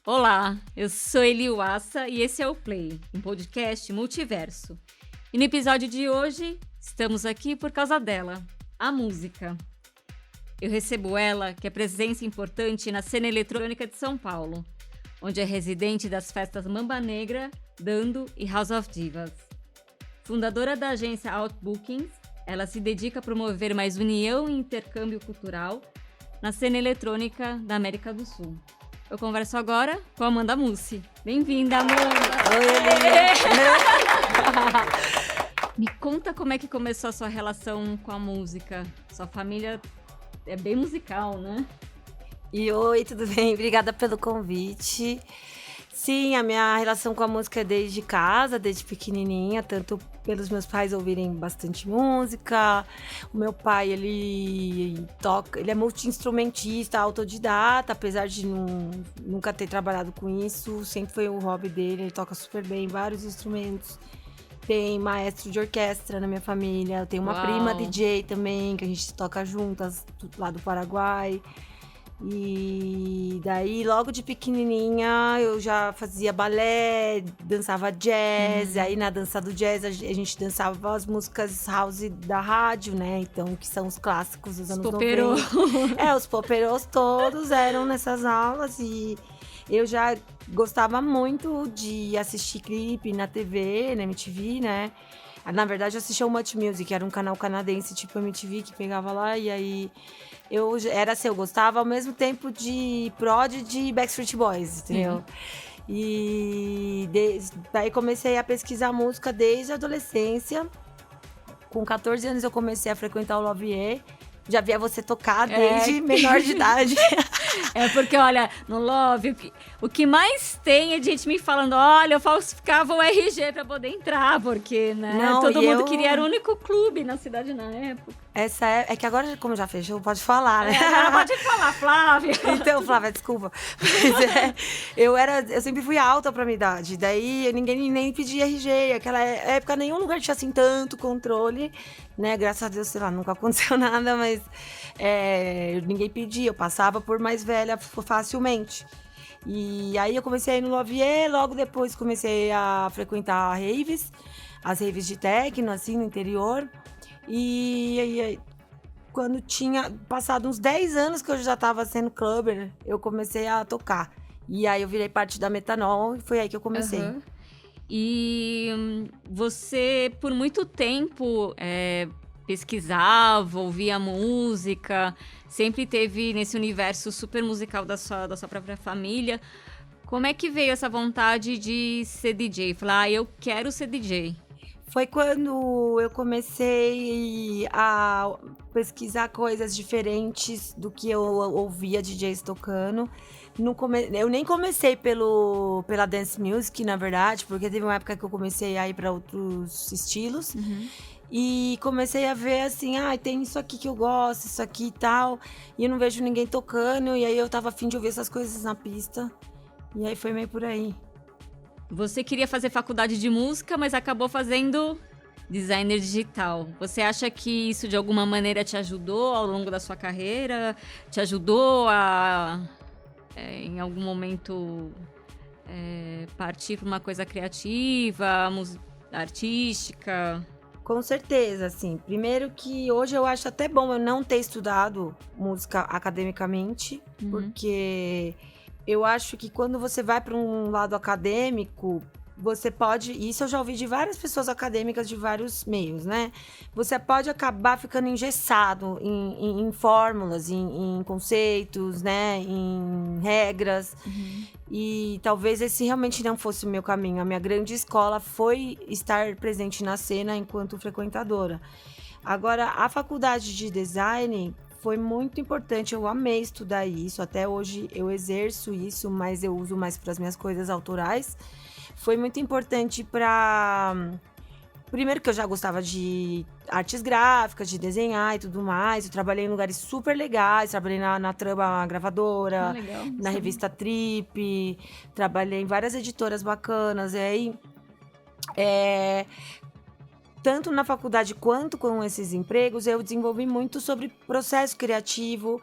Olá, eu sou Eli Wassa e esse é o Play, um podcast multiverso. E no episódio de hoje, estamos aqui por causa dela, a música. Eu recebo ela, que é presença importante na cena eletrônica de São Paulo, onde é residente das festas Mamba Negra, Dando e House of Divas. Fundadora da agência Outbookings, ela se dedica a promover mais união e intercâmbio cultural na cena eletrônica da América do Sul. Eu converso agora com a Amanda Mussi. Bem-vinda, Amanda! Oi, Me conta como é que começou a sua relação com a música. Sua família é bem musical, né? oi, tudo bem? Obrigada pelo convite. Sim, a minha relação com a música é desde casa, desde pequenininha, tanto pelos meus pais ouvirem bastante música. O meu pai, ele é multi-instrumentista, autodidata, apesar de nunca ter trabalhado com isso, sempre foi o hobby dele, ele toca super bem vários instrumentos. Tem maestro de orquestra na minha família, eu tenho uma prima DJ também, que a gente toca juntas, lá do Paraguai. E daí, logo de pequenininha, eu já fazia balé, dançava jazz. Aí, na dança do jazz, a gente dançava as músicas house da rádio, né? Então, que são os clássicos dos anos 90. Os poperôs todos eram nessas aulas. E eu já gostava muito de assistir clipe na TV, na MTV, né? Na verdade, eu assistia o Much Music, era um canal canadense tipo MTV que pegava lá. E aí, eu gostava ao mesmo tempo de Prod e de Backstreet Boys, entendeu? E daí comecei a pesquisar música desde a adolescência. Com 14 anos eu comecei a frequentar o Lovier. Já via você tocar desde menor de idade. É porque, olha, no Love, o que mais tem é de gente me falando, olha, eu falsificava o RG pra poder entrar, porque, né, todo mundo queria, era o único clube na cidade na época. É que agora, como já fechou, pode falar, né? Agora pode falar, Flávia. Então, Flávia, desculpa. Mas eu sempre fui alta pra minha idade, daí ninguém nem pedia RG. Naquela época, nenhum lugar tinha, assim, tanto controle, né? Graças a Deus, sei lá, nunca aconteceu nada, mas ninguém pedia, eu passava por mais velha facilmente. E aí eu comecei a ir no Lovier, logo depois comecei a frequentar as raves de techno, assim, no interior. E quando tinha passado uns 10 anos que eu já estava sendo clubber, eu comecei a tocar. E aí eu virei parte da Metanol e foi aí que eu comecei. E você, por muito tempo, pesquisava, ouvia música, sempre teve nesse universo super musical da sua própria família. Como é que veio essa vontade de ser DJ? Falar, eu quero ser DJ. Foi quando eu comecei a pesquisar coisas diferentes do que eu ouvia DJs tocando. Eu nem comecei pela dance music, na verdade, porque teve uma época que eu comecei a ir para outros estilos. E comecei a ver assim, tem isso aqui que eu gosto, isso aqui e tal. E eu não vejo ninguém tocando, e aí eu tava a fim de ouvir essas coisas na pista. E aí foi meio por aí. Você queria fazer faculdade de música, mas acabou fazendo designer digital. Você acha que isso de alguma maneira te ajudou ao longo da sua carreira? Te ajudou a, em algum momento, partir para uma coisa criativa, artística? Com certeza, assim. Primeiro que hoje eu acho até bom eu não ter estudado música academicamente, porque eu acho que quando você vai para um lado acadêmico, você pode... Isso eu já ouvi de várias pessoas acadêmicas de vários meios, né? Você pode acabar ficando engessado em fórmulas, em conceitos, né? Em regras. E talvez esse realmente não fosse o meu caminho. A minha grande escola foi estar presente na cena enquanto frequentadora. Agora, a faculdade de design foi muito importante, eu amei estudar isso, até hoje eu exerço isso, mas eu uso mais para as minhas coisas autorais. Foi muito importante para... Primeiro que eu já gostava de artes gráficas, de desenhar e tudo mais. Eu trabalhei em lugares super legais, trabalhei na Trama Gravadora, na revista Trip, trabalhei em várias editoras bacanas. E aí, tanto na faculdade quanto com esses empregos, eu desenvolvi muito sobre processo criativo,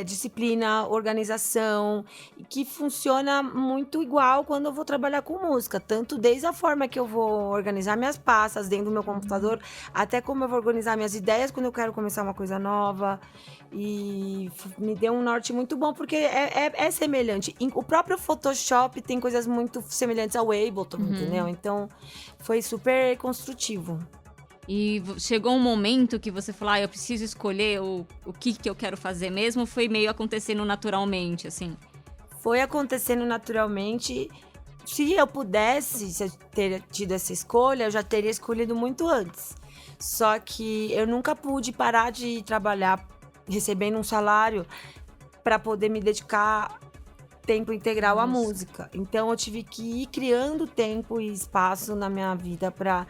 disciplina, organização, que funciona muito igual quando eu vou trabalhar com música. Tanto desde a forma que eu vou organizar minhas pastas dentro do meu computador, até como eu vou organizar minhas ideias quando eu quero começar uma coisa nova. E me deu um norte muito bom, porque é semelhante. O próprio Photoshop tem coisas muito semelhantes ao Ableton, entendeu? Então, foi super construtivo. E chegou um momento que você falou, eu preciso escolher o que eu quero fazer mesmo, ou foi meio acontecendo naturalmente, assim? Foi acontecendo naturalmente. Se eu ter tido essa escolha, eu já teria escolhido muito antes. Só que eu nunca pude parar de trabalhar recebendo um salário para poder me dedicar tempo integral à música. Então eu tive que ir criando tempo e espaço na minha vida para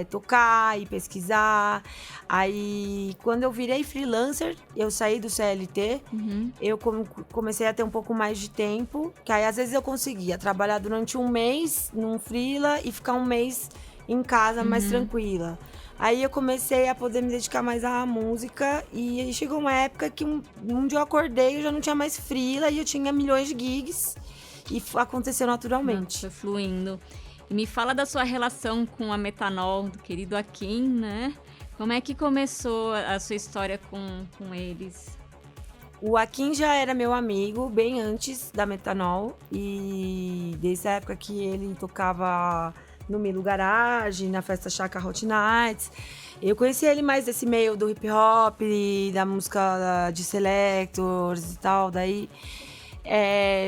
tocar e pesquisar. Aí quando eu virei freelancer, eu saí do CLT, eu comecei a ter um pouco mais de tempo, que aí às vezes eu conseguia trabalhar durante um mês num freela e ficar um mês em casa mais tranquila. Aí eu comecei a poder me dedicar mais à música e aí chegou uma época que um dia eu acordei, eu já não tinha mais freela e eu tinha milhões de gigs e aconteceu naturalmente. Foi fluindo. E me fala da sua relação com a Metanol, do querido Akin, né? Como é que começou a sua história com eles? O Akin já era meu amigo bem antes da Metanol e desde a época que ele tocava no Milo Garage, na festa Chaka Hot Nights. Eu conheci ele mais desse meio do hip hop, da música de Selectors e tal. Daí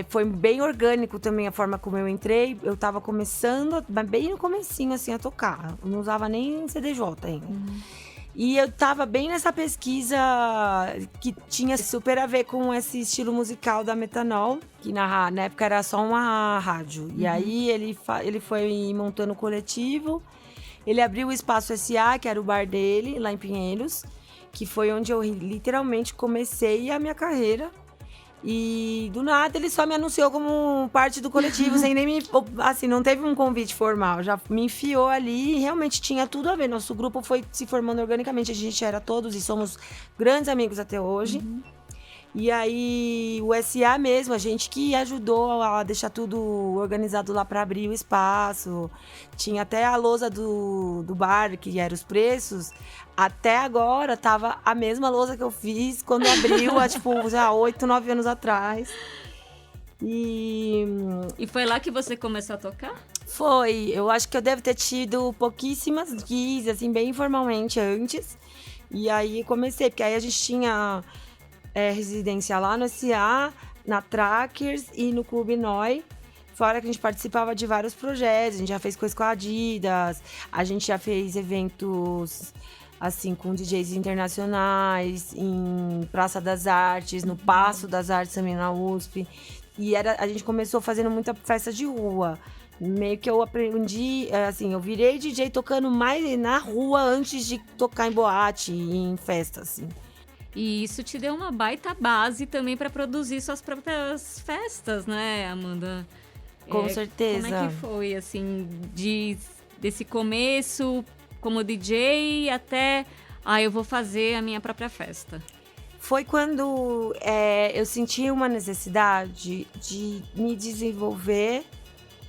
foi bem orgânico também a forma como eu entrei. Eu tava começando, bem no comecinho assim, a tocar. Eu não usava nem CDJ ainda. E eu tava bem nessa pesquisa que tinha super a ver com esse estilo musical da Metanol, que na época era só uma rádio. E aí ele foi montando o coletivo, ele abriu o Espaço SA, que era o bar dele, lá em Pinheiros, que foi onde eu literalmente comecei a minha carreira. E do nada ele só me anunciou como parte do coletivo, sem nem assim, não teve um convite formal, já me enfiou ali e realmente tinha tudo a ver. Nosso grupo foi se formando organicamente, a gente era todos e somos grandes amigos até hoje. E aí o SA mesmo, a gente que ajudou a deixar tudo organizado lá para abrir o espaço. Tinha até a lousa do bar, que eram os preços. Até agora tava a mesma lousa que eu fiz quando abriu, há tipo, já 8, 9 anos atrás. E foi lá que você começou a tocar? Foi. Eu acho que eu devo ter tido pouquíssimas gigs, assim, bem informalmente antes. E aí comecei, porque aí a gente tinha residência lá no SA, na Trackers e no Clube Noi. Fora que a gente participava de vários projetos, a gente já fez coisa com a Adidas, a gente já fez eventos assim com DJs internacionais, em Praça das Artes, no Paço das Artes também na USP. E a gente começou fazendo muita festa de rua. Meio que eu aprendi, assim, eu virei DJ tocando mais na rua antes de tocar em boate e em festa, assim. E isso te deu uma baita base também para produzir suas próprias festas, né, Amanda? Com certeza. Como é que foi, assim, desse começo como DJ até, eu vou fazer a minha própria festa? Foi quando eu senti uma necessidade de me desenvolver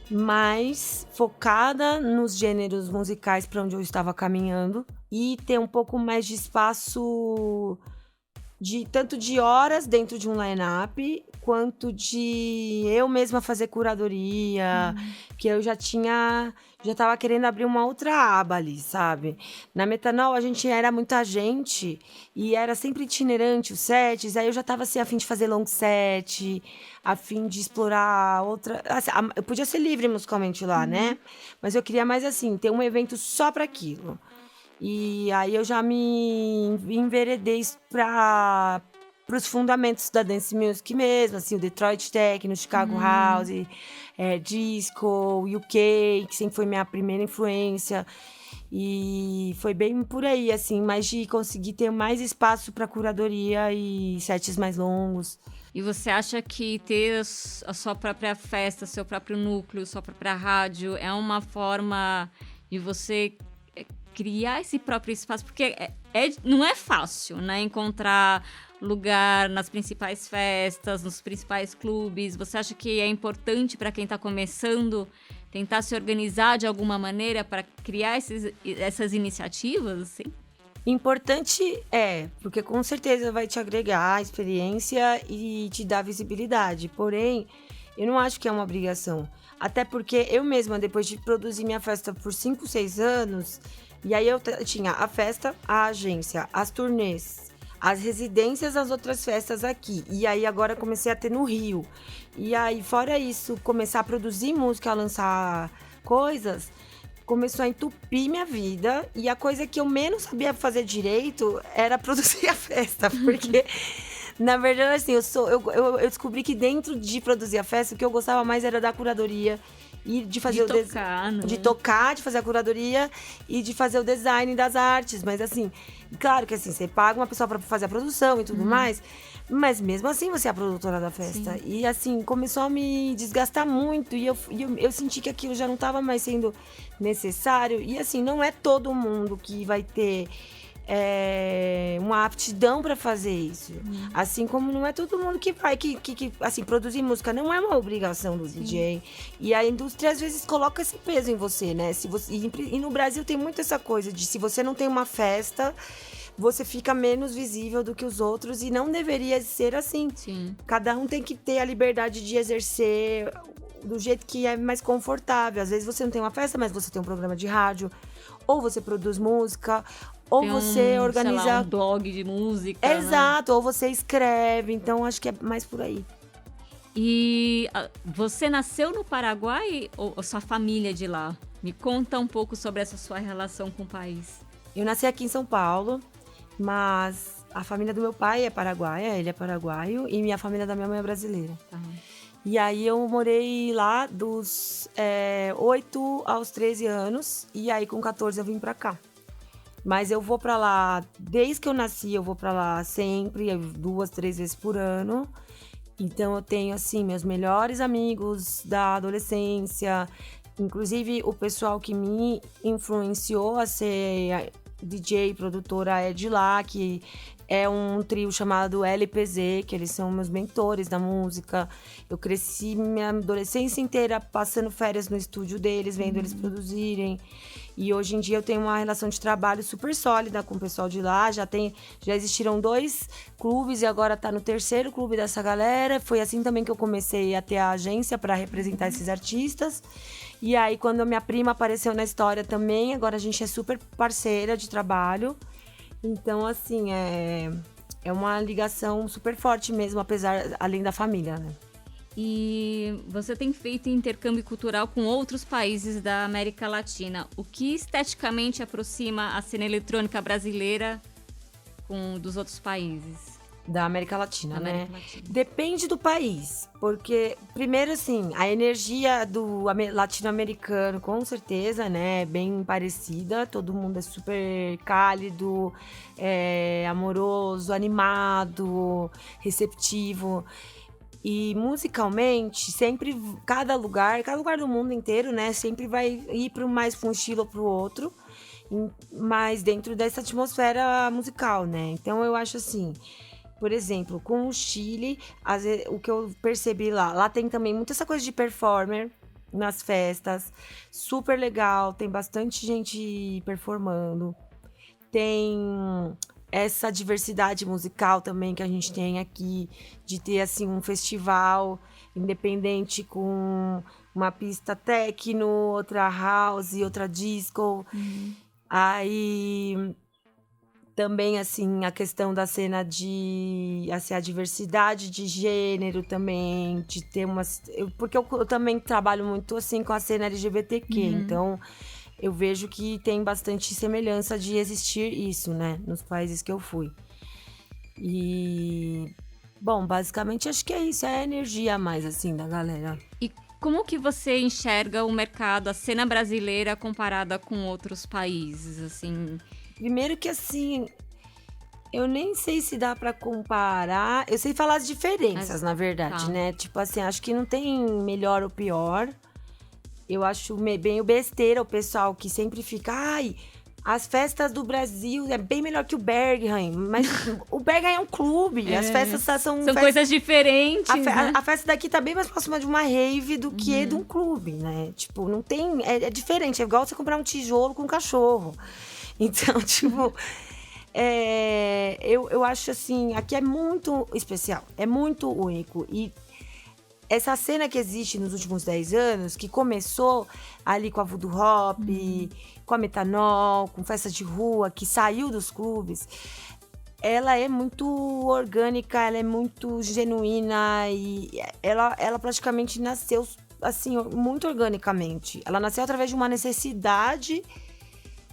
mais focada nos gêneros musicais para onde eu estava caminhando e ter um pouco mais de espaço tanto de horas dentro de um line-up, quanto de eu mesma fazer curadoria, que eu já tava querendo abrir uma outra aba ali, sabe? Na Metanol a gente era muita gente e era sempre itinerante os sets, aí eu já tava assim, a fim de fazer long set, a fim de explorar outra... Assim, eu podia ser livre musicalmente lá, né? Mas eu queria mais assim, ter um evento só para aquilo. E aí eu já me enveredei para os fundamentos da dance music mesmo, assim, o Detroit Techno, o Chicago House, disco, UK, que sempre foi minha primeira influência. E foi bem por aí, assim, mas de conseguir ter mais espaço para curadoria e sets mais longos. E você acha que ter a sua própria festa, seu próprio núcleo, sua própria rádio, é uma forma de você criar esse próprio espaço? Porque não é fácil, né? Encontrar lugar nas principais festas, nos principais clubes. Você acha que é importante para quem está começando tentar se organizar de alguma maneira para criar essas iniciativas, assim? Importante porque com certeza vai te agregar experiência e te dar visibilidade. Porém, eu não acho que é uma obrigação. Até porque eu mesma, depois de produzir minha festa por 5, 6 anos, e aí eu tinha a festa, a agência, as turnês, as residências, as outras festas aqui. E aí agora comecei a ter no Rio. E aí, fora isso, começar a produzir música, a lançar coisas, começou a entupir minha vida. E a coisa que eu menos sabia fazer direito era produzir a festa. Porque, na verdade, assim, eu descobri que dentro de produzir a festa, o que eu gostava mais era da curadoria. E de fazer de tocar, de fazer a curadoria e de fazer o design das artes. Mas assim, claro que assim, você paga uma pessoa pra fazer a produção e tudo mais, mas mesmo assim você é a produtora da festa. Sim. E assim, começou a me desgastar muito e eu senti que aquilo já não estava mais sendo necessário. E assim, não é todo mundo que vai ter uma aptidão para fazer isso. Assim como não é todo mundo que vai assim, produzir música não é uma obrigação do DJ. E a indústria às vezes coloca esse peso em você, né? E no Brasil tem muito essa coisa de se você não tem uma festa, você fica menos visível do que os outros e não deveria ser assim. Sim. Cada um tem que ter a liberdade de exercer do jeito que é mais confortável. Às vezes você não tem uma festa, mas você tem um programa de rádio, ou você produz música, ou tem você organiza, sei lá, um blog de música. Exato, né? Ou você escreve. Então, acho que é mais por aí. E você nasceu no Paraguai ou sua família é de lá? Me conta um pouco sobre essa sua relação com o país. Eu nasci aqui em São Paulo, mas a família do meu pai é paraguaia, ele é paraguaio, e a família da minha mãe é brasileira. E aí eu morei lá dos 8 aos 13 anos, e aí com 14 eu vim pra cá. Mas eu vou pra lá, desde que eu nasci, eu vou pra lá sempre, 2, 3 vezes por ano. Então eu tenho, assim, meus melhores amigos da adolescência. Inclusive, o pessoal que me influenciou a ser DJ, produtora, é de lá, que é um trio chamado LPZ, que eles são meus mentores da música. Eu cresci minha adolescência inteira passando férias no estúdio deles, vendo eles produzirem. E hoje em dia eu tenho uma relação de trabalho super sólida com o pessoal de lá. Já existiram 2 clubes e agora tá no 3º clube dessa galera. Foi assim também que eu comecei a ter a agência para representar esses artistas. E aí, quando a minha prima apareceu na história também, agora a gente é super parceira de trabalho. Então, assim, é uma ligação super forte mesmo, além da família, né? E você tem feito intercâmbio cultural com outros países da América Latina. O que esteticamente aproxima a cena eletrônica brasileira dos outros países? Da América Latina, né? Depende do país. Porque, primeiro, assim, a energia do latino-americano, com certeza, né? É bem parecida. Todo mundo é super cálido, amoroso, animado, receptivo. E musicalmente, sempre, cada lugar do mundo inteiro, né? Sempre vai ir mais para um estilo ou para o outro. Mas dentro dessa atmosfera musical, né? Então, eu acho assim... Por exemplo, com o Chile, o que eu percebi lá tem também muita essa coisa de performer nas festas, super legal, tem bastante gente performando, tem essa diversidade musical também que a gente tem aqui, de ter assim um festival independente com uma pista techno, outra house, outra disco, aí... Também, assim, a questão da cena a diversidade de gênero também, de ter porque eu também trabalho muito, assim, com a cena LGBTQ, então eu vejo que tem bastante semelhança de existir isso, né, nos países que eu fui. E, bom, basicamente acho que é isso, é a energia mais, assim, da galera. E como que você enxerga o mercado, a cena brasileira comparada com outros países, assim... Primeiro que, assim, eu nem sei se dá pra comparar. Eu sei falar as diferenças, na verdade, né? Tipo assim, acho que não tem melhor ou pior. Eu acho bem besteira o pessoal que sempre fica... as festas do Brasil é bem melhor que o Berghain, mas o Berghain é um clube, as festas são coisas diferentes, né? A festa daqui tá bem mais próxima de uma rave do que de um clube, né? Tipo, não tem... É diferente, é igual você comprar um tijolo com um cachorro. Então, tipo... eu acho assim, aqui é muito especial, é muito único. E essa cena que existe nos últimos 10 anos, que começou ali com a Voodoo Hop, com a Metanol, com festas de rua, que saiu dos clubes, ela é muito orgânica, ela é muito genuína e ela praticamente nasceu assim, muito organicamente. Ela nasceu através de uma necessidade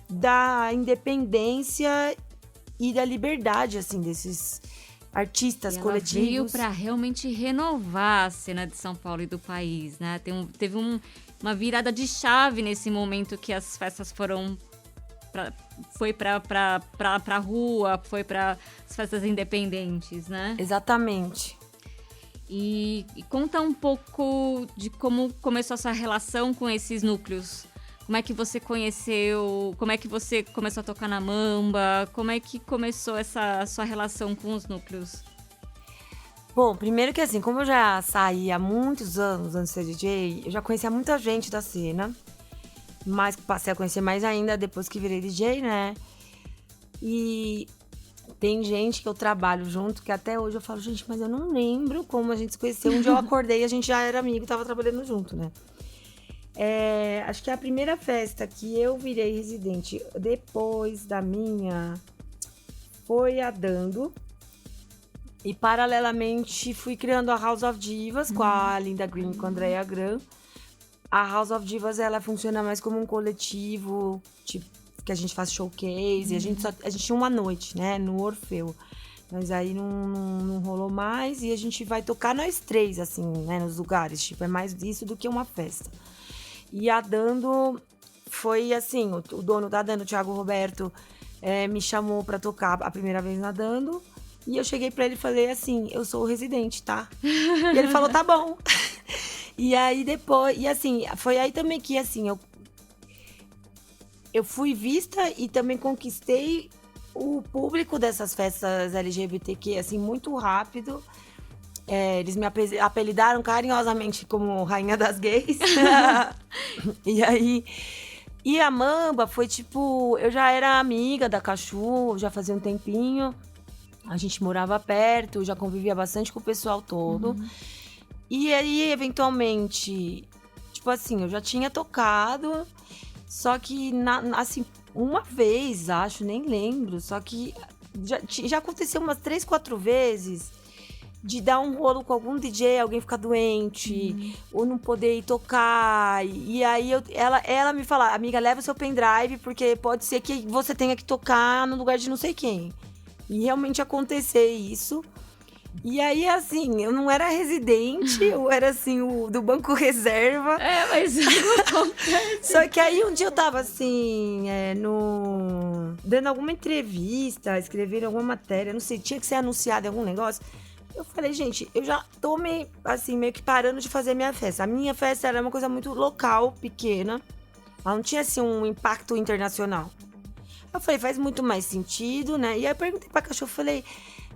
da independência e da liberdade, assim, desses artistas coletivos. Ela veio para realmente renovar a cena de São Paulo e do país, né? Teve uma virada de chave nesse momento que as festas foi pra rua, foi para as festas independentes, né? Exatamente. E conta um pouco de como começou a sua relação com esses núcleos. Como é que você conheceu? Como é que você começou a tocar na Mamba? Como é que começou essa sua relação com os núcleos? Bom, primeiro que assim, como eu já saí há muitos anos antes de ser DJ, eu já conhecia muita gente da cena. Mas passei a conhecer mais ainda depois que virei DJ, né? E tem gente que eu trabalho junto, que até hoje eu falo, gente, mas eu não lembro como a gente se conheceu. Um dia eu acordei e a gente já era amigo, tava trabalhando junto, né? Acho que a primeira festa que eu virei residente depois da minha foi a Dando. E paralelamente fui criando a House of Divas com a Linda Green e com a Andrea Gran. A House of Divas, ela funciona mais como um coletivo, tipo, que a gente faz showcase. A gente tinha uma noite, né, no Orfeu. Mas aí não rolou mais e a gente vai tocar nós três, assim, né, nos lugares. Tipo, é mais isso do que uma festa. E a Dando foi assim, o dono da Dando, o Thiago Roberto, me chamou pra tocar a primeira vez na Dando. E eu cheguei pra ele e falei assim, eu sou o residente, tá? E ele falou, tá bom. E aí depois, e assim, foi aí também que assim, eu fui vista e também conquistei o público dessas festas LGBTQ, assim, muito rápido. Eles me apelidaram carinhosamente como Rainha das Gays. E aí... E a Mamba foi tipo... Eu já era amiga da Cachu, já fazia um tempinho. A gente morava perto, já convivia bastante com o pessoal todo. E aí, eventualmente... Tipo assim, eu já tinha tocado. Só que, assim, uma vez, acho, nem lembro. Só que já aconteceu umas 3, 4 vezes... de dar um rolo com algum DJ, alguém ficar doente, ou não poder ir tocar. E aí ela me fala, amiga, leva seu pendrive, porque pode ser que você tenha que tocar no lugar de não sei quem. E realmente acontecer isso. E aí, assim, eu não era residente, eu era, assim, o do banco reserva. Mas acontece. Só que aí um dia eu tava, assim, dando alguma entrevista, escrevendo alguma matéria, não sei, tinha que ser anunciado em algum negócio. Eu falei, gente, eu já tô meio que parando de fazer minha festa. A minha festa era uma coisa muito local, pequena. Ela não tinha, assim, um impacto internacional. Eu falei, faz muito mais sentido, né? E aí eu perguntei pra Cachorro, falei,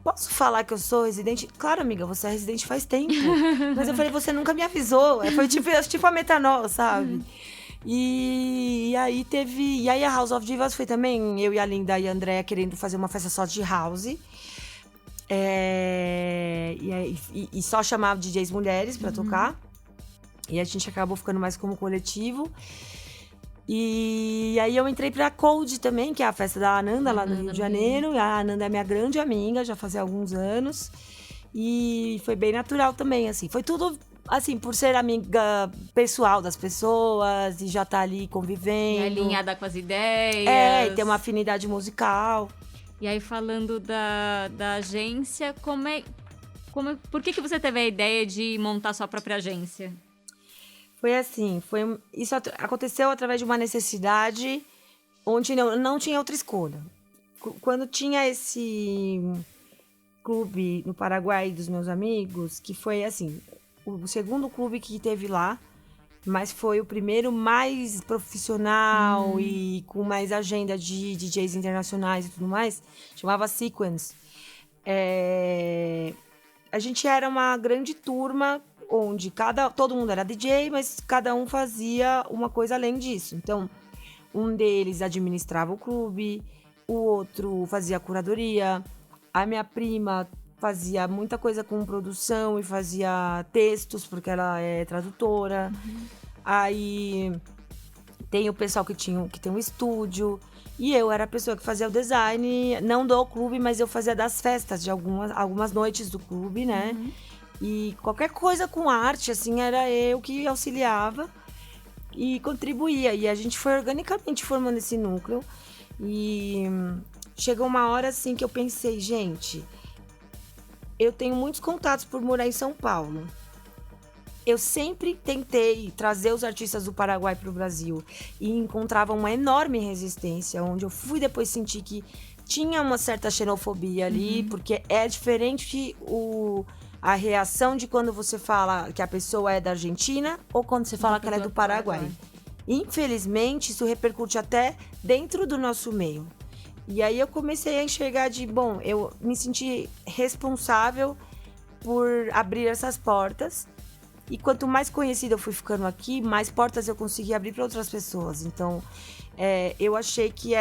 posso falar que eu sou residente? Claro, amiga, você é residente faz tempo. Mas eu falei, você nunca me avisou. Foi tipo a Metanol, sabe? E aí E aí a House of Divas foi também, eu e a Linda e a Andrea querendo fazer uma festa só de house. E só chamava DJs mulheres pra tocar. E a gente acabou ficando mais como coletivo. E aí eu entrei pra Cold também, que é a festa da Ananda, lá no Rio de Janeiro. E a Ananda é minha grande amiga, já fazia alguns anos. E foi bem natural também, assim. Foi tudo, assim, por ser amiga pessoal das pessoas e já tá ali convivendo. E alinhada com as ideias. E ter uma afinidade musical. E aí, falando da agência, por que você teve a ideia de montar sua própria agência? Foi assim, isso aconteceu através de uma necessidade onde não tinha outra escolha. Quando tinha esse clube no Paraguai dos meus amigos, que foi assim, o segundo clube que teve lá, mas foi o primeiro mais profissional e com mais agenda de DJs internacionais e tudo mais. Chamava Sequence. A gente era uma grande turma onde todo mundo era DJ, mas cada um fazia uma coisa além disso. Então, um deles administrava o clube, o outro fazia a curadoria, a minha prima fazia muita coisa com produção e fazia textos, porque ela é tradutora. Aí tem o pessoal que tem um estúdio. E eu era a pessoa que fazia o design, não do clube, mas eu fazia das festas, de algumas noites do clube, né? E qualquer coisa com arte, assim, era eu que auxiliava e contribuía. E a gente foi organicamente formando esse núcleo. E chegou uma hora, assim, que eu pensei, gente, eu tenho muitos contatos por morar em São Paulo. Eu sempre tentei trazer os artistas do Paraguai para o Brasil e encontrava uma enorme resistência, onde eu fui depois sentir que tinha uma certa xenofobia ali, porque é diferente a reação de quando você fala que a pessoa é da Argentina ou quando você fala que ela é do Paraguai. Infelizmente, isso repercute até dentro do nosso meio. E aí eu comecei a enxergar eu me senti responsável por abrir essas portas. E quanto mais conhecida eu fui ficando aqui, mais portas eu consegui abrir para outras pessoas. Então, eu achei que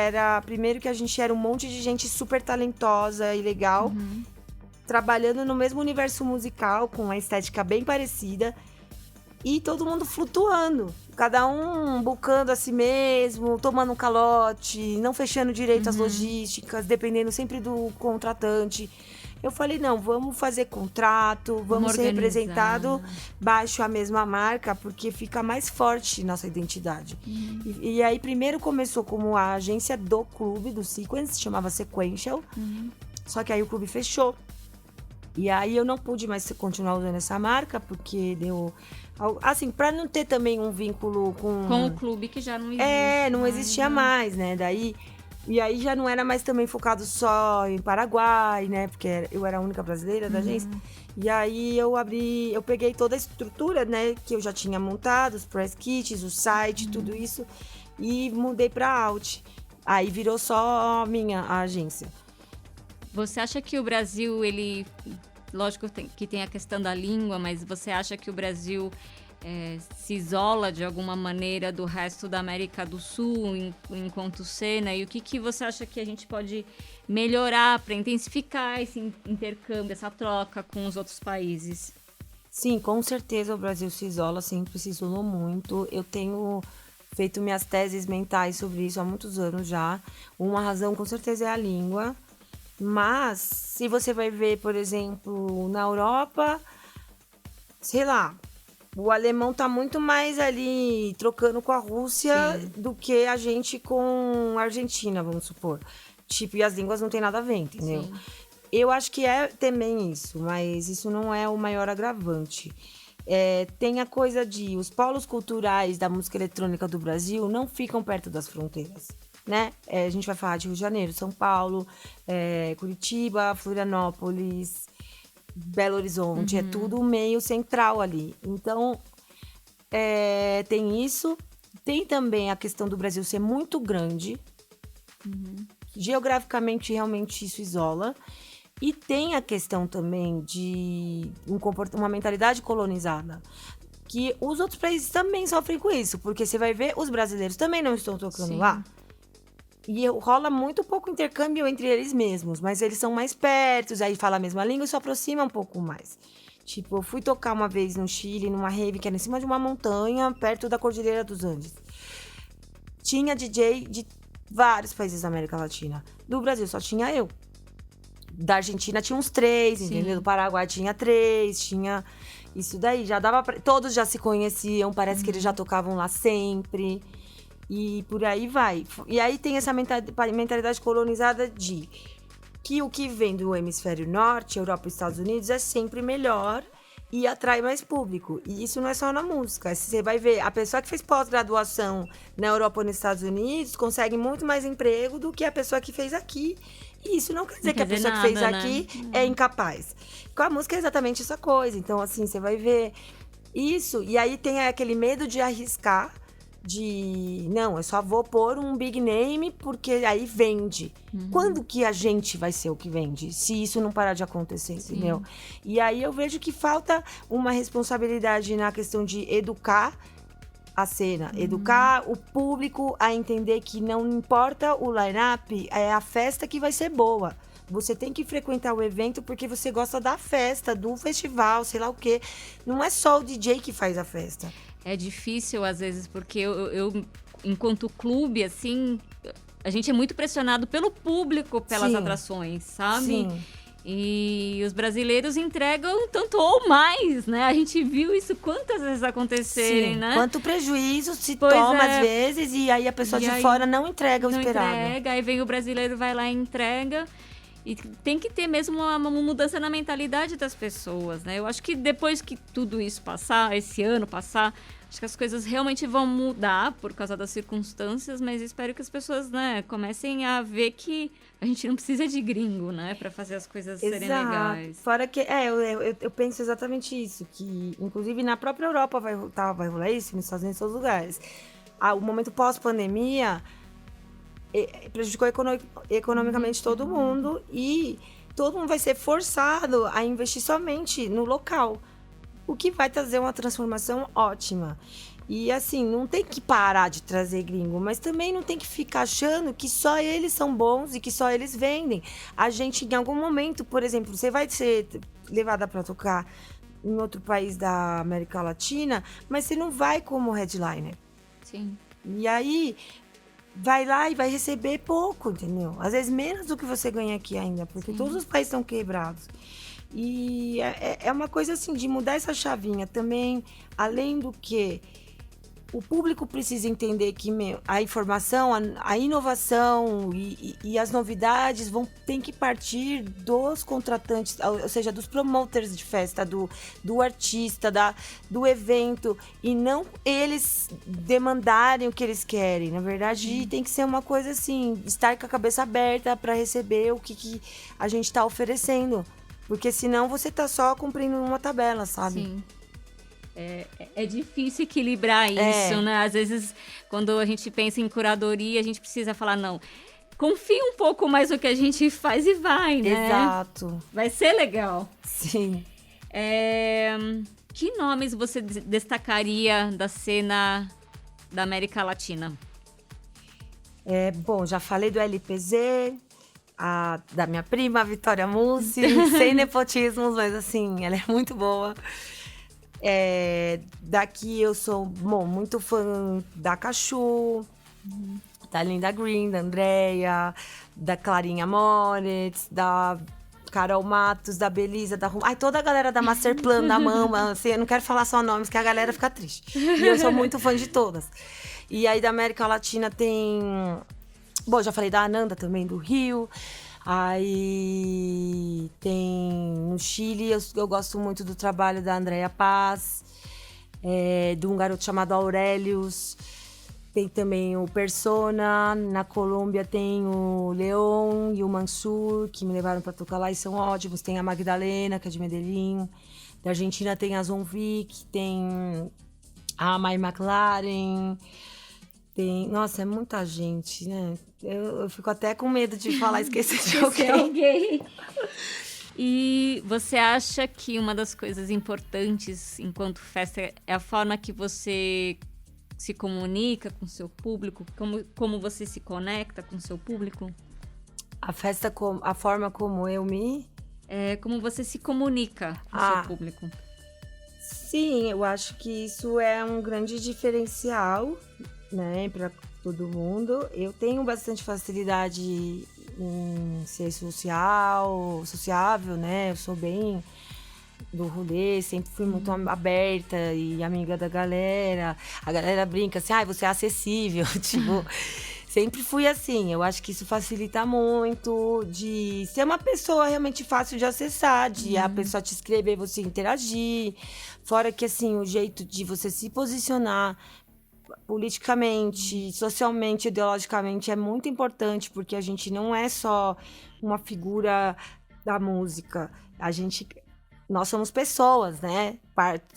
primeiro que a gente era um monte de gente super talentosa e legal, trabalhando no mesmo universo musical, com uma estética bem parecida, e todo mundo flutuando. Cada um bucando a si mesmo, tomando um calote, não fechando direito as logísticas, dependendo sempre do contratante. Eu falei, não, vamos fazer contrato, vamos ser representado baixo a mesma marca, porque fica mais forte nossa identidade. E aí, primeiro começou como a agência do clube, do Sequence, chamava Sequential, só que aí o clube fechou. E aí eu não pude mais continuar usando essa marca, porque deu... Assim, pra não ter também um vínculo com o clube que já não existe. Não existia mais, né? E aí já não era mais também focado só em Paraguai, né? Porque eu era a única brasileira da agência. E aí eu peguei toda a estrutura, né? Que eu já tinha montado, os press kits, o site, tudo isso. E mudei pra Out. Aí virou só a agência. Você acha que o Brasil, lógico que tem a questão da língua, mas você acha que o Brasil se isola de alguma maneira do resto da América do Sul enquanto cena? E o que você acha que a gente pode melhorar para intensificar esse intercâmbio, essa troca com os outros países? Sim, com certeza o Brasil se isola, sempre se isolou muito. Eu tenho feito minhas teses mentais sobre isso há muitos anos já. Uma razão com certeza é a língua. Mas, se você vai ver, por exemplo, na Europa, sei lá, o alemão tá muito mais ali trocando com a Rússia do que a gente com a Argentina, vamos supor. Tipo, e as línguas não tem nada a ver, entendeu? Sim. Eu acho que é também isso, mas isso não é o maior agravante. Tem a coisa os polos culturais da música eletrônica do Brasil não ficam perto das fronteiras. Né? A gente vai falar de Rio de Janeiro, São Paulo, Curitiba, Florianópolis, Belo Horizonte, é tudo meio central ali. Então, tem isso. Tem também a questão do Brasil ser muito grande. Geograficamente, realmente, isso isola. E tem a questão também de uma mentalidade colonizada. Que os outros países também sofrem com isso. Porque você vai ver, os brasileiros também não estão tocando lá. E rola muito pouco intercâmbio entre eles mesmos, mas eles são mais perto, aí falam a mesma língua e se aproxima um pouco mais. Tipo, eu fui tocar uma vez no Chile, numa rave que era em cima de uma montanha, perto da Cordilheira dos Andes. Tinha DJ de vários países da América Latina. Do Brasil só tinha eu. Da Argentina tinha uns 3, entendeu? Do Paraguai tinha 3, tinha isso daí. Já dava todos já se conheciam, parece que eles já tocavam lá sempre. E por aí vai. E aí tem essa mentalidade colonizada de que o que vem do hemisfério norte, Europa e Estados Unidos, é sempre melhor e atrai mais público. E isso não é só na música. Você vai ver, a pessoa que fez pós-graduação na Europa ou nos Estados Unidos consegue muito mais emprego do que a pessoa que fez aqui. E isso não quer dizer que a pessoa que fez aqui é incapaz. Com a música é exatamente essa coisa. Então, assim, você vai ver... Isso, e aí tem aquele medo de arriscar, não, eu só vou pôr um big name porque aí vende. Quando que a gente vai ser o que vende? Se isso não parar de acontecer, entendeu? E aí eu vejo que falta uma responsabilidade na questão de educar a cena, educar o público a entender que não importa o line-up, é a festa que vai ser boa. Você tem que frequentar o evento porque você gosta da festa, do festival, sei lá o quê. Não é só o DJ que faz a festa. É difícil, às vezes, porque eu enquanto clube, assim, a gente é muito pressionado pelo público, pelas atrações, sabe? Sim. E os brasileiros entregam tanto ou mais, né? A gente viu isso quantas vezes acontecerem, né? Quanto prejuízo se toma às vezes e aí a pessoa de fora não entrega o esperado. Não entrega, aí vem o brasileiro, vai lá e entrega. E tem que ter mesmo uma mudança na mentalidade das pessoas, né? Eu acho que depois que tudo isso passar, esse ano passar, acho que as coisas realmente vão mudar por causa das circunstâncias, mas espero que as pessoas, né, comecem a ver que a gente não precisa de gringo, né, para fazer as coisas serem legais. Fora que, eu penso exatamente isso, que inclusive na própria Europa vai rolar isso, nos Estados Unidos, em todos os lugares. O momento pós-pandemia prejudicou economicamente todo mundo e todo mundo vai ser forçado a investir somente no local, o que vai trazer uma transformação ótima. E assim, não tem que parar de trazer gringo, mas também não tem que ficar achando que só eles são bons e que só eles vendem. A gente, em algum momento, por exemplo, você vai ser levada para tocar em outro país da América Latina, mas você não vai como headliner. Sim. E aí vai lá e vai receber pouco, entendeu? Às vezes menos do que você ganha aqui ainda, porque todos os países estão quebrados. E é uma coisa assim, de mudar essa chavinha também, além do que o público precisa entender que a informação, a inovação e as novidades tem que partir dos contratantes, ou seja, dos promoters de festa, do artista, do evento, e não eles demandarem o que eles querem. Na verdade, tem que ser uma coisa assim, estar com a cabeça aberta para receber o que a gente está oferecendo. Porque senão você tá só cumprindo uma tabela, sabe? Sim. É difícil equilibrar isso, né? Às vezes, quando a gente pensa em curadoria, a gente precisa falar, não, confia um pouco mais no que a gente faz e vai, né? Exato. Vai ser legal. Sim. Que nomes você destacaria da cena da América Latina? Bom, já falei do LPZ, da minha prima, Vitória Mussi, sem nepotismos, mas assim, ela é muito boa. Daqui eu sou muito fã da Cachu, da Linda Green, da Andrea, da Clarinha Moritz, da Carol Matos, da Belisa, da toda a galera da Masterplan, da Mama, assim, eu não quero falar só nomes, que a galera fica triste. E eu sou muito fã de todas. E aí da América Latina tem... Bom, já falei da Ananda também, do Rio. Aí tem no Chile, eu gosto muito do trabalho da Andrea Paz, de um garoto chamado Aurelius. Tem também o Persona. Na Colômbia tem o Leon e o Mansur, que me levaram para tocar lá e são ótimos. Tem a Magdalena, que é de Medellín. Da Argentina tem a Zonvic, tem a Mai McLaren. Nossa, é muita gente, né? Eu fico até com medo de falar, esquecer de alguém. E você acha que uma das coisas importantes enquanto festa é a forma que você se comunica com o seu público? Como você se conecta com o seu público? A festa, a forma como eu me... como você se comunica com o seu público. Sim, eu acho que isso é um grande diferencial, né, para todo mundo. Eu tenho bastante facilidade em ser sociável, né? Eu sou bem do rolê, sempre fui muito aberta e amiga da galera. A galera brinca assim, você é acessível, tipo... Sempre fui assim. Eu acho que isso facilita muito de ser uma pessoa realmente fácil de acessar, de a pessoa te escrever, você interagir. Fora que, assim, o jeito de você se posicionar politicamente, socialmente, ideologicamente é muito importante, porque a gente não é só uma figura da música. A gente nós somos pessoas, né?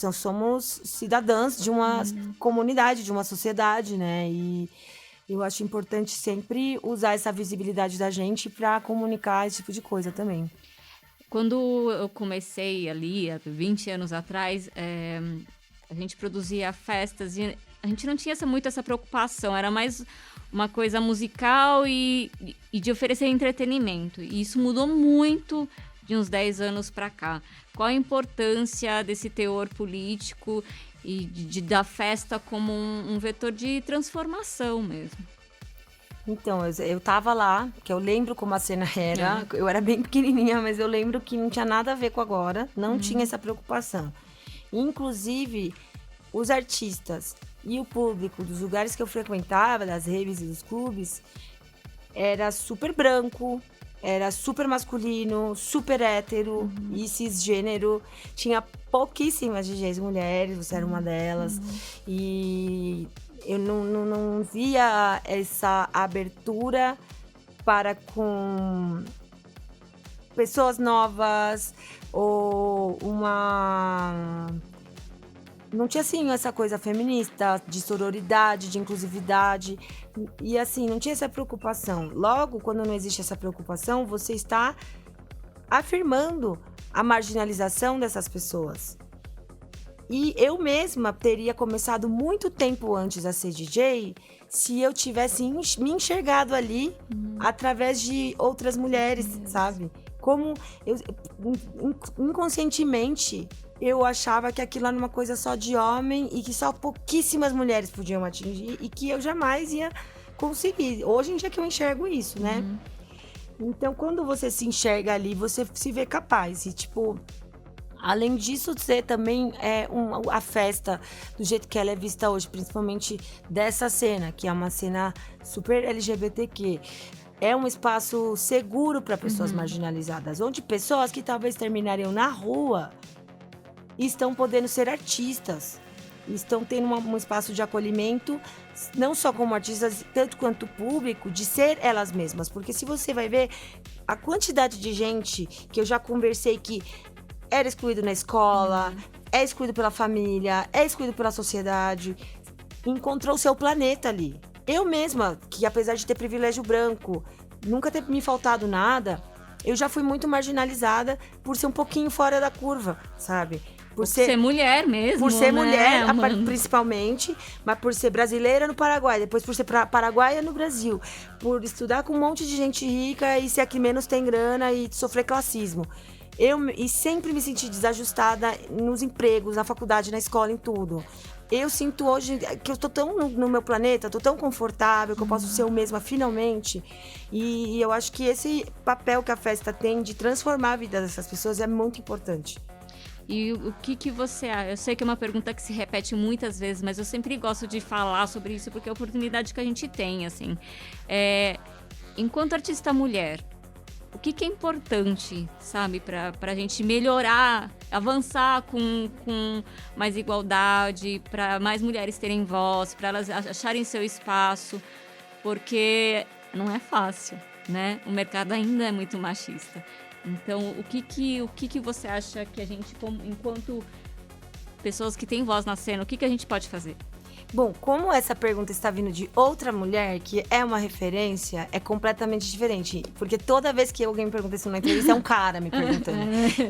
Nós somos cidadãs de uma comunidade, de uma sociedade, né? E eu acho importante sempre usar essa visibilidade da gente para comunicar esse tipo de coisa também. Quando eu comecei ali, há 20 anos atrás, a gente produzia festas e a gente não tinha muito essa preocupação, era mais uma coisa musical e de oferecer entretenimento. E isso mudou muito de uns 10 anos para cá. Qual a importância desse teor político e da festa como um vetor de transformação mesmo? Então, eu tava lá, que eu lembro como a cena era. Eu era bem pequenininha, mas eu lembro que não tinha nada a ver com agora. Não tinha essa preocupação. Inclusive, os artistas e o público dos lugares que eu frequentava, das raves e dos clubes, era super branco, era super masculino, super hétero e cisgênero. Tinha pouquíssimas DJs mulheres, você era uma delas. E eu não via essa abertura para com pessoas novas ou uma... Não tinha, assim, essa coisa feminista, de sororidade, de inclusividade. E, assim, não tinha essa preocupação. Logo, quando não existe essa preocupação, você está afirmando a marginalização dessas pessoas. E eu mesma teria começado muito tempo antes a ser DJ se eu tivesse me enxergado ali através de outras mulheres, sabe? Como eu, inconscientemente, eu achava que aquilo era uma coisa só de homem e que só pouquíssimas mulheres podiam atingir e que eu jamais ia conseguir. Hoje em dia que eu enxergo isso, né? Então, quando você se enxerga ali, você se vê capaz. E, tipo, além disso, ser também a festa do jeito que ela é vista hoje, principalmente dessa cena, que é uma cena super LGBTQ. É um espaço seguro para pessoas marginalizadas, onde pessoas que talvez terminariam na rua estão podendo ser artistas, estão tendo um espaço de acolhimento, não só como artistas, tanto quanto público, de ser elas mesmas. Porque se você vai ver a quantidade de gente que eu já conversei que era excluído na escola, é excluído pela família, é excluído pela sociedade, encontrou o seu planeta ali. Eu mesma, que apesar de ter privilégio branco, nunca ter me faltado nada, eu já fui muito marginalizada por ser um pouquinho fora da curva, sabe? Por ser mulher mesmo, por ser né, mulher, principalmente, mas por ser brasileira no Paraguai, depois por ser paraguaia no Brasil, por estudar com um monte de gente rica e ser a que menos tem grana e sofrer classismo. E sempre me senti desajustada nos empregos, na faculdade, na escola, em tudo. Eu sinto hoje que eu tô tão no meu planeta, tô tão confortável, que eu posso ser eu mesma finalmente. E eu acho que esse papel que a festa tem de transformar a vida dessas pessoas é muito importante. E o que você acha? Eu sei que é uma pergunta que se repete muitas vezes, mas eu sempre gosto de falar sobre isso, porque é a oportunidade que a gente tem, assim. Enquanto artista mulher, o que é importante, sabe, pra gente melhorar, avançar com mais igualdade, para mais mulheres terem voz, para elas acharem seu espaço, porque não é fácil, né? O mercado ainda é muito machista. Então, o que você acha que a gente, enquanto pessoas que têm voz na cena, o que a gente pode fazer? Bom, como essa pergunta está vindo de outra mulher, que é uma referência, é completamente diferente. Porque toda vez que alguém me pergunta isso na entrevista, é um cara me perguntando.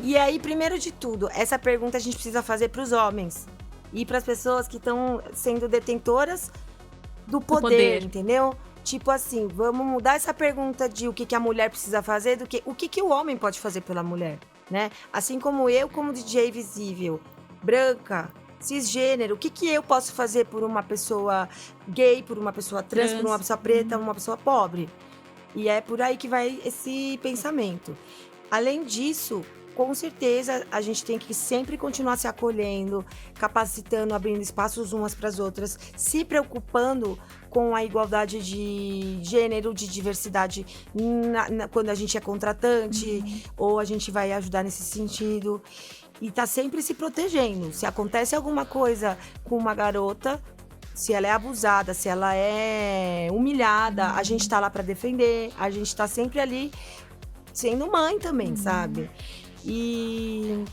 E aí, primeiro de tudo, essa pergunta a gente precisa fazer para os homens. E para as pessoas que estão sendo detentoras do poder, entendeu? Tipo assim, vamos mudar essa pergunta de o que a mulher precisa fazer, do que o que o homem pode fazer pela mulher, né? Assim como eu, como DJ visível, branca, cisgênero, o que eu posso fazer por uma pessoa gay, por uma pessoa trans, por uma pessoa preta, uma pessoa pobre? E é por aí que vai esse pensamento. Além disso, com certeza, a gente tem que sempre continuar se acolhendo, capacitando, abrindo espaços umas para as outras, se preocupando com a igualdade de gênero, de diversidade quando a gente é contratante, ou a gente vai ajudar nesse sentido. E tá sempre se protegendo. Se acontece alguma coisa com uma garota, se ela é abusada, se ela é humilhada, a gente tá lá para defender, a gente tá sempre ali sendo mãe também, sabe? E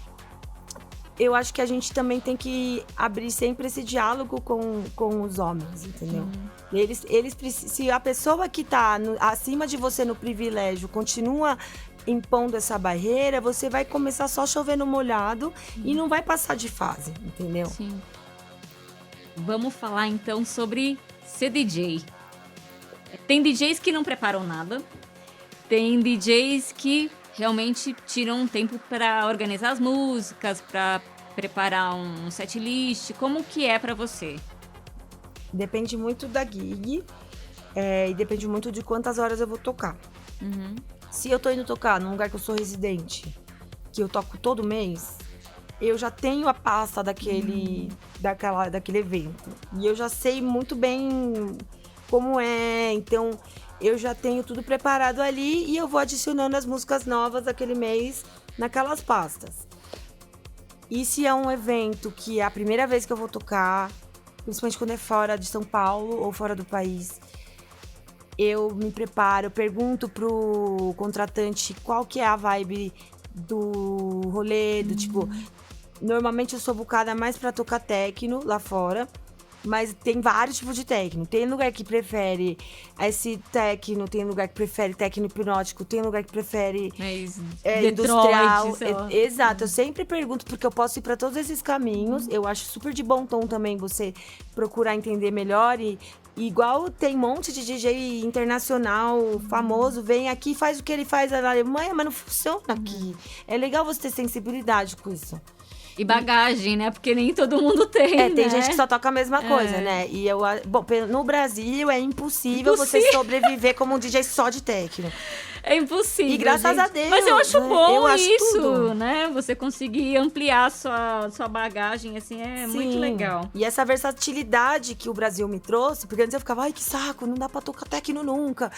eu acho que a gente também tem que abrir sempre esse diálogo com os homens, entendeu? Se a pessoa que tá acima de você no privilégio continua impondo essa barreira, você vai começar só chovendo molhado e não vai passar de fase, entendeu? Sim. Vamos falar então sobre ser DJ. Tem DJs que não preparam nada, tem DJs que realmente tiram um tempo para organizar as músicas, para preparar um set list. Como que é para você? Depende muito da gig e depende muito de quantas horas eu vou tocar. Se eu tô indo tocar num lugar que eu sou residente, que eu toco todo mês, eu já tenho a pasta daquele evento. E eu já sei muito bem como é, então eu já tenho tudo preparado ali e eu vou adicionando as músicas novas daquele mês naquelas pastas. E se é um evento que é a primeira vez que eu vou tocar, principalmente quando é fora de São Paulo ou fora do país, eu me preparo, eu pergunto pro contratante qual que é a vibe do rolê, do tipo... Normalmente eu sou bucada mais pra tocar techno lá fora, mas tem vários tipos de techno. Tem lugar que prefere esse techno, tem lugar que prefere techno hipnótico, tem lugar que prefere industrial. Exato, eu sempre pergunto, porque eu posso ir pra todos esses caminhos. Eu acho super de bom tom também você procurar entender melhor e igual tem um monte de DJ internacional famoso, vem aqui, faz o que ele faz na Alemanha, mas não funciona aqui. É legal você ter sensibilidade com isso. E bagagem, né? Porque nem todo mundo tem, tem né? gente que só toca a mesma coisa, né? E no Brasil é impossível você sobreviver como um DJ só de techno. É impossível. E graças a Deus. Mas eu acho bom eu acho isso, tudo. né? Você conseguir ampliar sua bagagem, assim, muito legal. E essa versatilidade que o Brasil me trouxe, porque antes eu ficava, ai, que saco, não dá pra tocar techno nunca.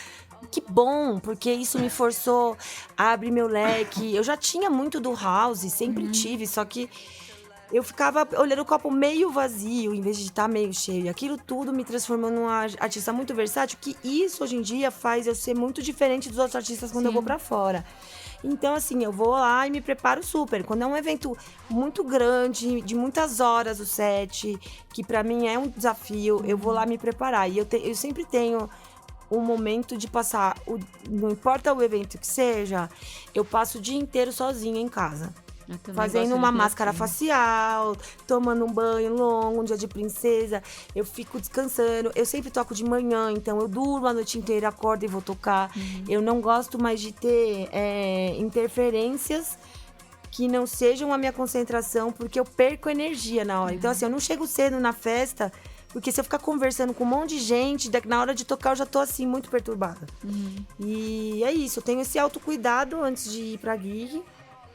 Que bom, porque isso me forçou a abrir meu leque. Eu já tinha muito do house, sempre tive, só que eu ficava olhando o copo meio vazio, em vez de estar meio cheio. E aquilo tudo me transformou numa artista muito versátil, que isso, hoje em dia, faz eu ser muito diferente dos outros artistas quando eu vou pra fora. Então, assim, eu vou lá e me preparo super. Quando é um evento muito grande, de muitas horas o set, que pra mim é um desafio, eu vou lá me preparar. E eu sempre tenho um momento de passar, não importa o evento que seja, eu passo o dia inteiro sozinha em casa. Fazendo uma máscara facial, tomando um banho longo, um dia de princesa. Eu fico descansando. Eu sempre toco de manhã, então eu durmo a noite inteira, acordo e vou tocar. Eu não gosto mais de ter interferências que não sejam a minha concentração, porque eu perco energia na hora. Então, assim, eu não chego cedo na festa, porque se eu ficar conversando com um monte de gente, na hora de tocar eu já tô, assim, muito perturbada. E é isso, eu tenho esse autocuidado antes de ir pra gig.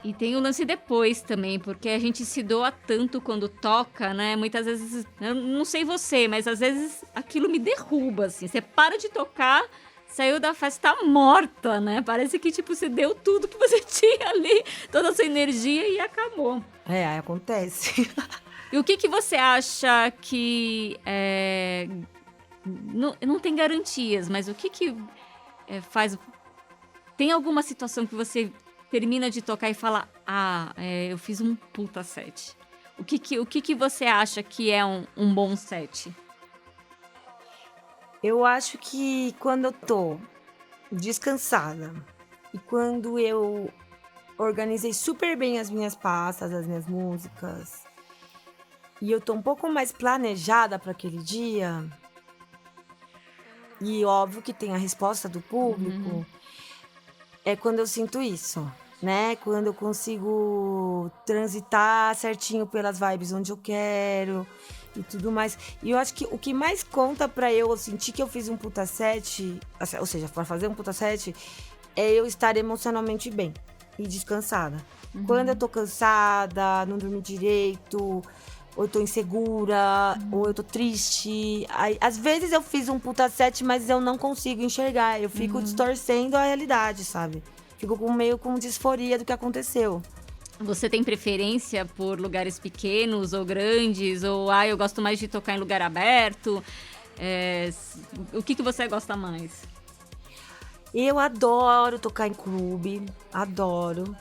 E tem o lance depois também, porque a gente se doa tanto quando toca, né? Muitas vezes, eu não sei você, mas às vezes aquilo me derruba, assim. Você para de tocar, saiu da festa morta, né? Parece que, tipo, você deu tudo que você tinha ali, toda a sua energia e acabou. Acontece. E o que você acha que... não tem garantias, mas o que faz... Tem alguma situação que você termina de tocar e fala, eu fiz um puta set. O que você acha que é um bom set? Eu acho que quando eu tô descansada e quando eu organizei super bem as minhas pastas, as minhas músicas, e eu tô um pouco mais planejada para aquele dia, e óbvio que tem a resposta do público, é quando eu sinto isso. Né? Quando eu consigo transitar certinho pelas vibes onde eu quero e tudo mais. E eu acho que o que mais conta pra eu sentir que eu fiz um puta set, ou seja, pra fazer um puta set, é eu estar emocionalmente bem e descansada. Quando eu tô cansada, não dormi direito, ou eu tô insegura, ou eu tô triste. Às vezes eu fiz um puta set, mas eu não consigo enxergar. Eu fico distorcendo a realidade, sabe? Fico meio com disforia do que aconteceu. Você tem preferência por lugares pequenos ou grandes? Ou, eu gosto mais de tocar em lugar aberto? O que você gosta mais? Eu adoro tocar em clube. Adoro.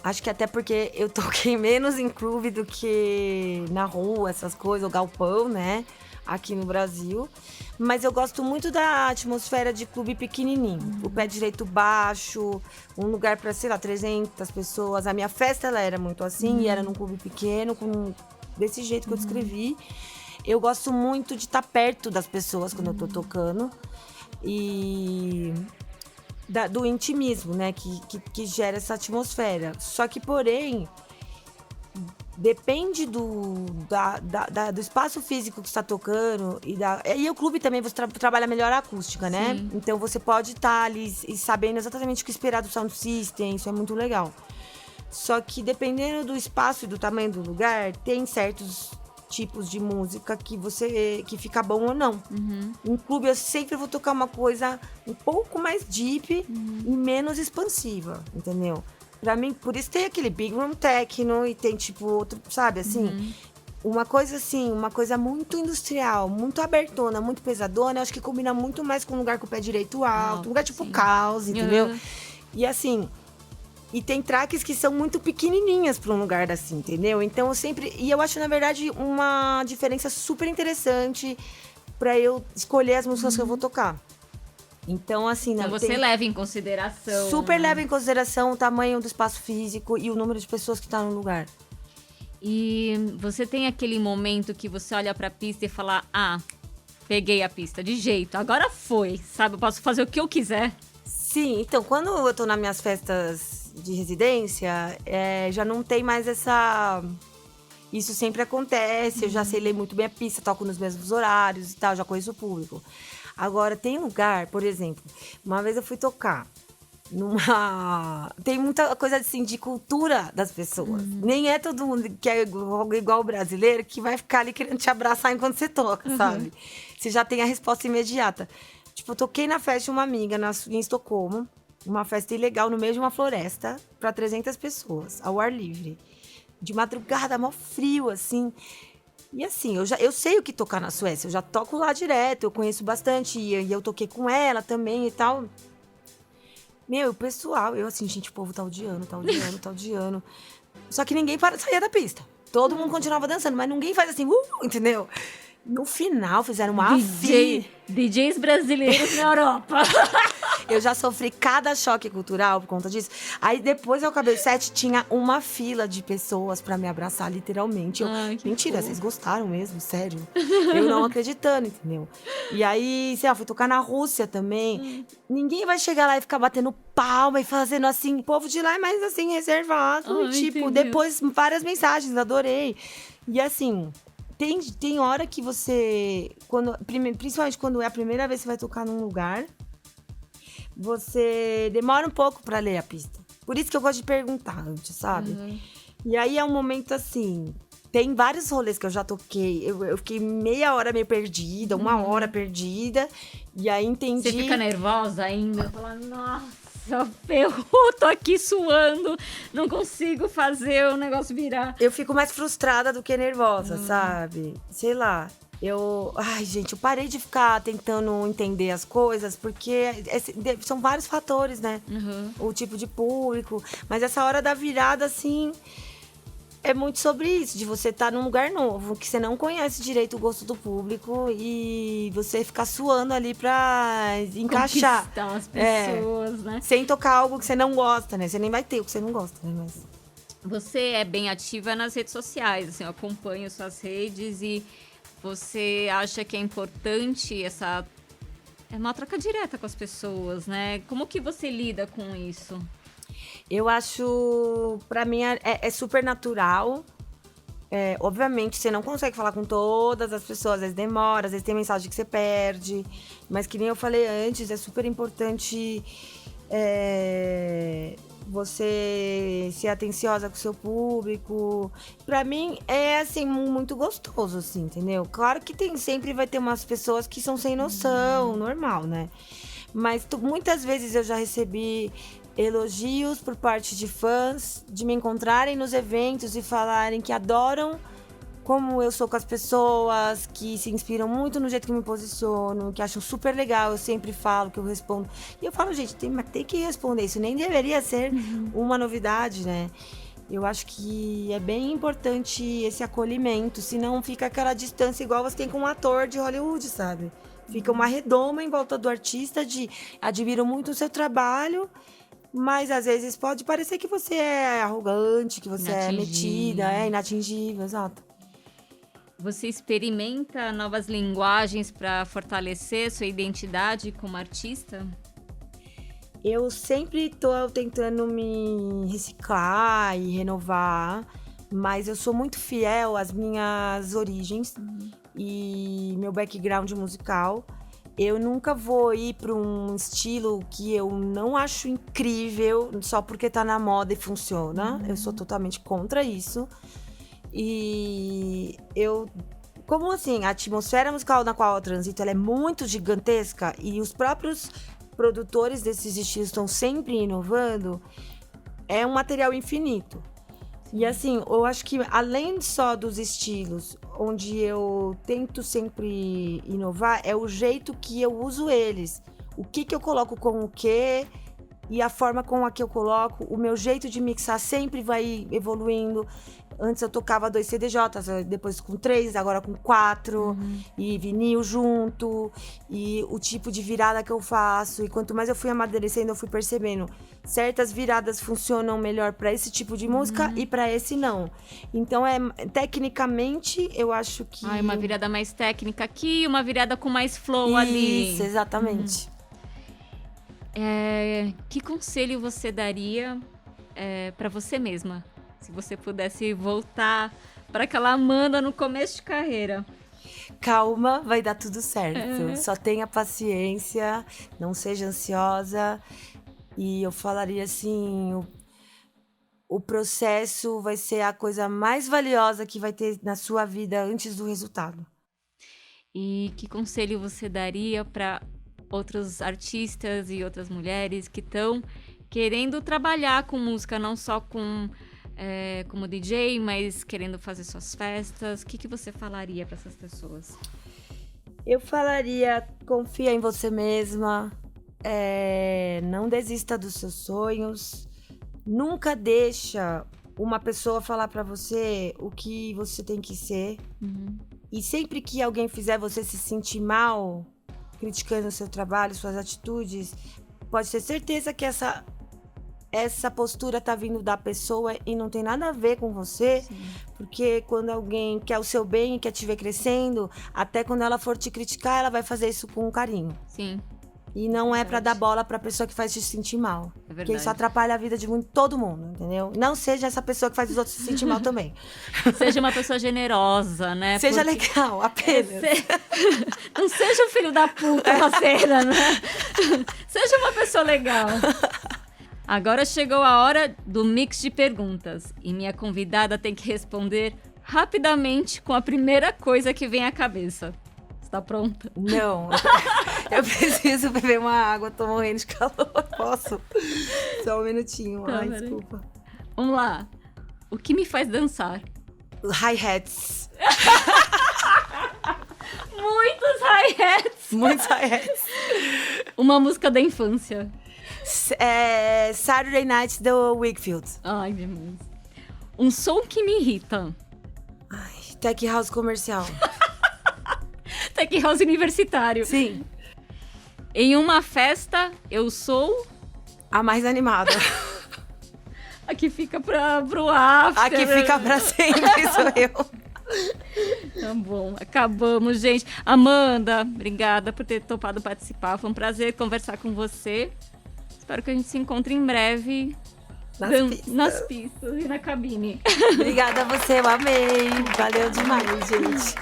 Acho que até porque eu toquei menos em clube do que na rua, essas coisas, o galpão, né? Aqui no Brasil. Mas eu gosto muito da atmosfera de clube pequenininho. O pé direito baixo, um lugar para, sei lá, 300 pessoas. A minha festa, ela era muito assim, e era num clube pequeno, desse jeito que eu descrevi. Eu gosto muito de estar perto das pessoas quando eu tô tocando. E do intimismo, né? Que gera essa atmosfera. Só que, porém, depende do espaço físico que você está tocando. E o clube também, você trabalha melhor a acústica, né? Sim. Então, você pode estar ali e sabendo exatamente o que esperar do sound system. Isso é muito legal. Só que, dependendo do espaço e do tamanho do lugar, tem certos tipos de música que fica bom ou não. Em clube eu sempre vou tocar uma coisa um pouco mais deep e menos expansiva, entendeu? Pra mim, por isso tem aquele big room techno e tem tipo outro, sabe, assim, uma coisa muito industrial, muito abertona, muito pesadona, eu acho que combina muito mais com um lugar com o pé direito alto, um lugar tipo caos, entendeu? E assim, e tem tracks que são muito pequenininhas para um lugar assim, entendeu? Então eu sempre... E eu acho, na verdade, uma diferença super interessante para eu escolher as músicas que eu vou tocar. Então, assim... Então você leva em consideração... Super leva em consideração o tamanho do espaço físico e o número de pessoas que tá no lugar. E você tem aquele momento que você olha pra pista e fala... Ah, peguei a pista, de jeito, agora foi, sabe? Eu posso fazer o que eu quiser. Sim, então, quando eu tô nas minhas festas de residência, já não tem mais essa... Isso sempre acontece, eu já sei ler muito bem a pista, toco nos mesmos horários e tal, já conheço o público. Agora, tem lugar, por exemplo, uma vez eu fui tocar tem muita coisa assim de cultura das pessoas. Nem é todo mundo que é igual o brasileiro que vai ficar ali querendo te abraçar enquanto você toca, sabe? Você já tem a resposta imediata. Tipo, eu toquei na festa de uma amiga em Estocolmo, uma festa ilegal no meio de uma floresta para 300 pessoas, ao ar livre. De madrugada, mó frio, assim. E assim, eu sei o que tocar na Suécia, eu já toco lá direto, eu conheço bastante, e eu toquei com ela também e tal. Meu, o pessoal, eu assim, gente, o povo tá odiando. Só que ninguém saía da pista. Todo mundo continuava dançando, mas ninguém faz assim, entendeu? No final, fizeram uma fila. DJs brasileiros na Europa. Eu já sofri cada choque cultural por conta disso. Aí, depois eu acabei o set, tinha uma fila de pessoas pra me abraçar, literalmente. Mentira, vocês gostaram mesmo? Sério? Eu não acreditando, entendeu? E aí, sei lá, fui tocar na Rússia também. Ninguém vai chegar lá e ficar batendo palma e fazendo assim. O povo de lá é mais assim, reservado. E, tipo, entendi. depois várias mensagens, adorei. E assim... Tem hora que você... Principalmente quando é a primeira vez que você vai tocar num lugar, você demora um pouco pra ler a pista. Por isso que eu gosto de perguntar antes, sabe? E aí é um momento assim... Tem vários rolês que eu já toquei. Eu fiquei meia hora meio perdida, uma hora perdida. E aí entendi... Você fica nervosa ainda? Fala, nossa, ferrou, tô aqui suando, não consigo fazer o negócio virar. Eu fico mais frustrada do que nervosa, sabe? Sei lá. Ai, gente, eu parei de ficar tentando entender as coisas, porque são vários fatores, né? O tipo de público. Mas essa hora da virada, assim, é muito sobre isso, de você estar num lugar novo, que você não conhece direito o gosto do público e você ficar suando ali pra encaixar. Conquistar as pessoas, né? Sem tocar algo que você não gosta, né? Você nem vai ter o que você não gosta, né? Mas... Você é bem ativa nas redes sociais, assim, eu acompanho suas redes e você acha que é importante essa... É uma troca direta com as pessoas, né? Como que você lida com isso? Eu acho, pra mim, é super natural. Obviamente, você não consegue falar com todas as pessoas, às vezes demora, às vezes tem mensagem que você perde. Mas que nem eu falei antes, é super importante você ser atenciosa com o seu público. Pra mim, é, assim, muito gostoso, assim, entendeu? Claro que sempre vai ter umas pessoas que são sem noção, normal, né? Mas muitas vezes eu já recebi elogios por parte de fãs, de me encontrarem nos eventos e falarem que adoram como eu sou com as pessoas, que se inspiram muito no jeito que eu me posiciono, que acham super legal, eu sempre falo, que eu respondo. E eu falo, gente, tem que responder, isso nem deveria ser uma novidade, né? Eu acho que é bem importante esse acolhimento, senão fica aquela distância igual você tem com um ator de Hollywood, sabe? Fica uma redoma em volta do artista de admiro muito o seu trabalho, mas às vezes pode parecer que você é arrogante, que você é metida, inatingível, exato. Você experimenta novas linguagens para fortalecer sua identidade como artista? Eu sempre tô tentando me reciclar e renovar, mas eu sou muito fiel às minhas origens e meu background musical. Eu nunca vou ir para um estilo que eu não acho incrível só porque tá na moda e funciona. Eu sou totalmente contra isso. E eu... Como assim, a atmosfera musical na qual eu transito, ela é muito gigantesca e os próprios produtores desses estilos estão sempre inovando, é um material infinito. E assim, eu acho que além só dos estilos, onde eu tento sempre inovar, é o jeito que eu uso eles. O que eu coloco com o quê e a forma com a que eu coloco, o meu jeito de mixar sempre vai evoluindo. Antes eu tocava 2 CDJs, depois com 3, agora com 4, e vinil junto, e o tipo de virada que eu faço. E quanto mais eu fui amadurecendo, eu fui percebendo. Certas viradas funcionam melhor para esse tipo de música e para esse não. Então, tecnicamente, eu acho que... uma virada mais técnica aqui, uma virada com mais flow ali. Isso, exatamente. Que conselho você daria para você mesma? Se você pudesse voltar para aquela Amanda no começo de carreira. Calma, vai dar tudo certo. Só tenha paciência, não seja ansiosa. E eu falaria assim, o processo vai ser a coisa mais valiosa que vai ter na sua vida antes do resultado. E que conselho você daria para outros artistas e outras mulheres que estão querendo trabalhar com música, não só como DJ, mas querendo fazer suas festas? O que você falaria para essas pessoas? Eu falaria, confia em você mesma, não desista dos seus sonhos, nunca deixa uma pessoa falar para você o que você tem que ser. E sempre que alguém fizer você se sentir mal, criticando o seu trabalho, suas atitudes, pode ter certeza que essa postura tá vindo da pessoa e não tem nada a ver com você. Sim. Porque quando alguém quer o seu bem e quer te ver crescendo, até quando ela for te criticar, ela vai fazer isso com carinho. Sim. E não é pra dar bola pra pessoa que faz te sentir mal. É verdade. Porque isso atrapalha a vida de todo mundo, entendeu? Não seja essa pessoa que faz os outros se sentir mal também. Seja uma pessoa generosa, né? Seja legal, apenas. Não seja o filho da puta parceira, né? Seja uma pessoa legal. Agora chegou a hora do mix de perguntas. E minha convidada tem que responder rapidamente com a primeira coisa que vem à cabeça. Está pronta? Não. Eu preciso beber uma água, tô morrendo de calor. Posso? Só um minutinho. Tá, desculpa. Vamos lá. O que me faz dançar? Hi-hats. Muitos hi-hats. Muitos hi-hats. Uma música da infância. Saturday Night do Wakefield. Ai, meu Deus. Um som que me irrita. Tech House comercial. Tech House universitário. Sim. Em uma festa, eu sou... a mais animada. Aqui fica pro after. Aqui fica pra sempre, sou eu. Tá bom, acabamos, gente. Amanda, obrigada por ter topado participar. Foi um prazer conversar com você. Espero que a gente se encontre em breve nas pistas e na cabine. Obrigada a você, eu amei. Valeu demais, gente.